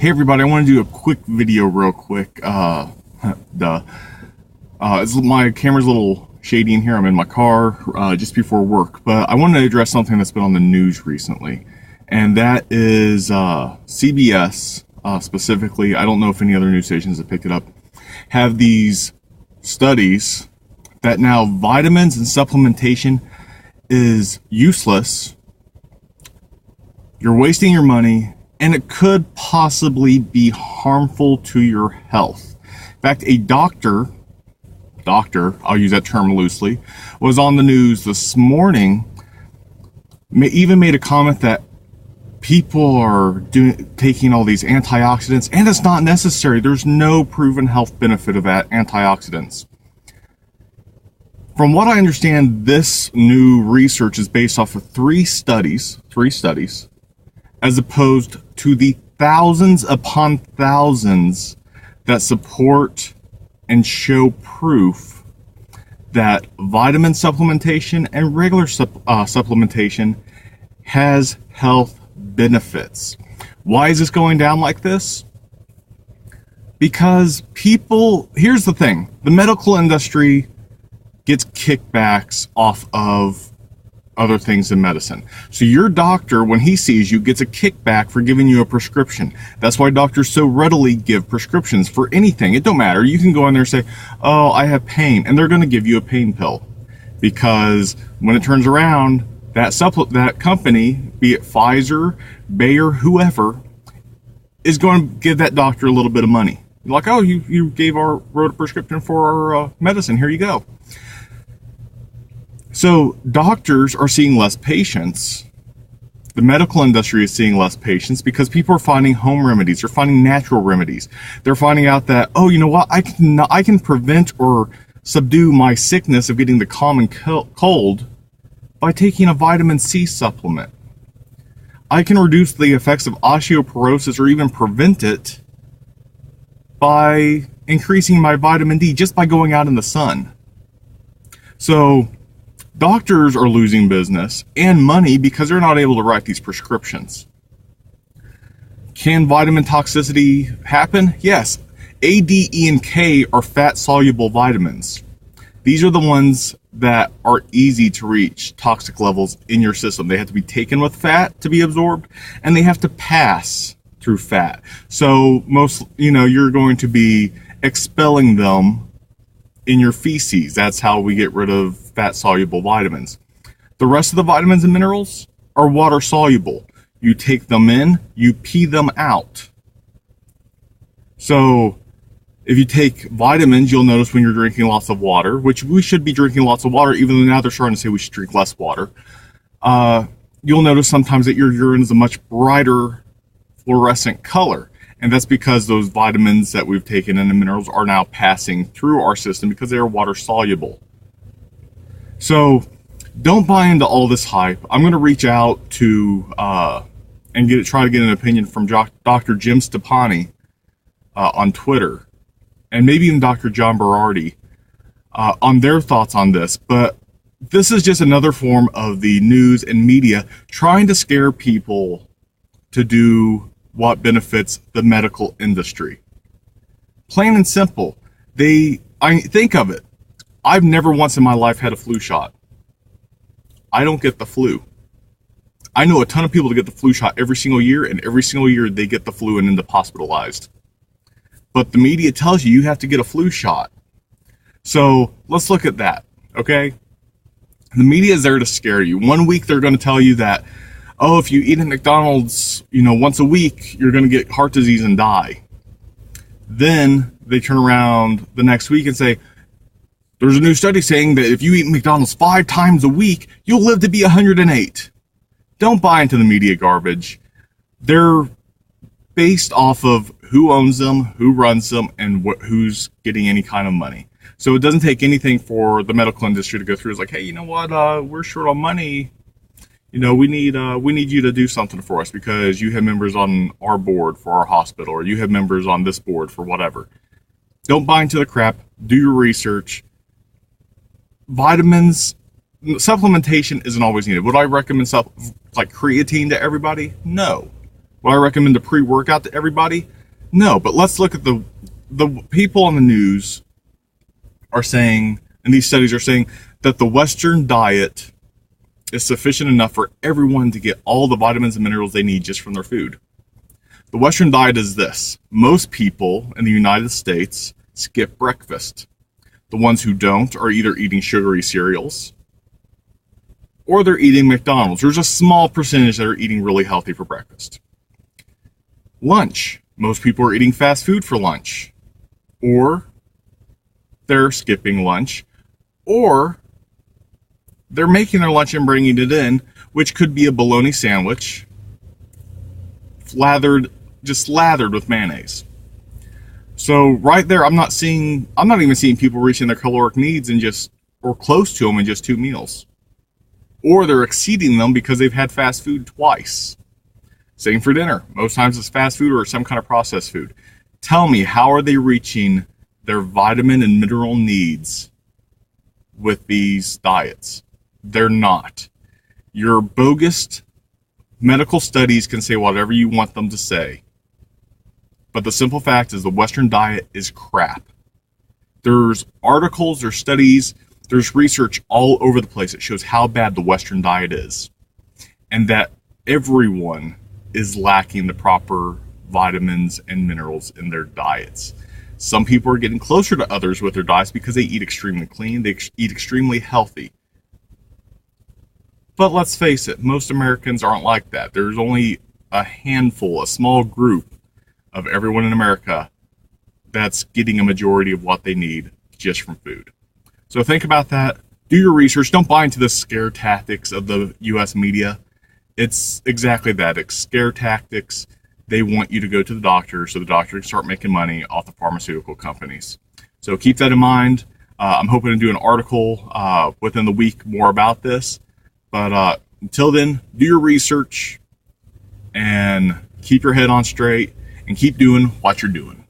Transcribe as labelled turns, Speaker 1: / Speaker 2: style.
Speaker 1: Hey everybody, I want to do a quick video real quick. My camera's a little shady in here. I'm in my car just before work, but I wanted to address something that's been on the news recently, and that is CBS specifically. I don't know if any other news stations have picked it up. Have these studies that now vitamins and supplementation is useless. You're wasting your money, and it could possibly be harmful to your health. In fact, a doctor, I'll use that term loosely, was on the news this morning, even made a comment that people are taking all these antioxidants, and it's not necessary. There's no proven health benefit of antioxidants. From what I understand, this new research is based off of three studies, as opposed to the thousands upon thousands that support and show proof that vitamin supplementation and regular supplementation has health benefits. Why is this going down like this? Because here's the thing, the medical industry gets kickbacks off of other things in medicine. So your doctor, when he sees you, gets a kickback for giving you a prescription. That's why doctors so readily give prescriptions for anything. It don't matter. You can go in there and say, oh, I have pain, and they're going to give you a pain pill. Because when it turns around, that company, be it Pfizer, Bayer, whoever, is going to give that doctor a little bit of money. Like, oh, you wrote a prescription for our medicine. Here you go. So doctors are seeing less patients. The medical industry is seeing less patients because people are finding home remedies. They're finding natural remedies. They're finding out that, oh, you know what? I can prevent or subdue my sickness of getting the common cold by taking a vitamin C supplement. I can reduce the effects of osteoporosis or even prevent it by increasing my vitamin D just by going out in the sun. So doctors are losing business and money because they're not able to write these prescriptions. Can vitamin toxicity happen? Yes. A, D, E, and K are fat-soluble vitamins. These are the ones that are easy to reach toxic levels in your system. They have to be taken with fat to be absorbed, and they have to pass through fat. So you're going to be expelling them in your feces. That's how we get rid of fat-soluble vitamins. The rest of the vitamins and minerals are water-soluble. You take them in, you pee them out. So if you take vitamins, you'll notice when you're drinking lots of water, which we should be drinking lots of water, even though now they're starting to say we should drink less water. You'll notice sometimes that your urine is a much brighter fluorescent color. And that's because those vitamins that we've taken and the minerals are now passing through our system because they are water soluble. So don't buy into all this hype. I'm going to reach out to and try to get an opinion from Dr. Jim Stoppani on Twitter, and maybe even Dr. John Berardi on their thoughts on this. But this is just another form of the news and media trying to scare people to do what benefits the medical industry. Plain and simple. I think of it. I've never once in my life had a flu shot. I don't get the flu. I know a ton of people that get the flu shot every single year, and every single year they get the flu and end up hospitalized. But the media tells you have to get a flu shot. So let's look at that, okay? The media is there to scare you. 1 week they're going to tell you that, oh, if you eat at McDonald's, once a week, you're going to get heart disease and die. Then they turn around the next week and say, there's a new study saying that if you eat McDonald's 5 times a week, you'll live to be 108. Don't buy into the media garbage. They're based off of who owns them, who runs them, and who's getting any kind of money. So it doesn't take anything for the medical industry to go through. It's like, hey, you know what? We're short on money. We need you to do something for us because you have members on our board for our hospital, or you have members on this board for whatever. Don't buy into the crap. Do your research. Vitamins, supplementation isn't always needed. Would I recommend like creatine to everybody? No. Would I recommend a pre-workout to everybody? No, but let's look at the people on the news are saying, and these studies are saying, that the Western diet is sufficient enough for everyone to get all the vitamins and minerals they need just from their food. The Western diet is this. Most people in the United States skip breakfast. The ones who don't are either eating sugary cereals or they're eating McDonald's. There's a small percentage that are eating really healthy for breakfast. Lunch. Most people are eating fast food for lunch. Or they're skipping lunch. Or they're making their lunch and bringing it in, which could be a bologna sandwich, just lathered with mayonnaise. So right there, I'm not even seeing people reaching their caloric needs or close to them in just 2 meals. Or they're exceeding them because they've had fast food twice. Same for dinner. Most times it's fast food or some kind of processed food. Tell me, how are they reaching their vitamin and mineral needs with these diets? They're not. Your bogus medical studies can say whatever you want them to say. But the simple fact is the Western diet is crap. There's articles, there's studies, there's research all over the place that shows how bad the Western diet is. And that everyone is lacking the proper vitamins and minerals in their diets. Some people are getting closer to others with their diets because they eat extremely clean, they eat extremely healthy. But let's face it, most Americans aren't like that. There's only a handful, a small group of everyone in America that's getting a majority of what they need just from food. So think about that. Do your research. Don't buy into the scare tactics of the U.S. media. It's exactly that. It's scare tactics. They want you to go to the doctor so the doctor can start making money off the pharmaceutical companies. So keep that in mind. I'm hoping to do an article within the week more about this. But until then, do your research and keep your head on straight and keep doing what you're doing.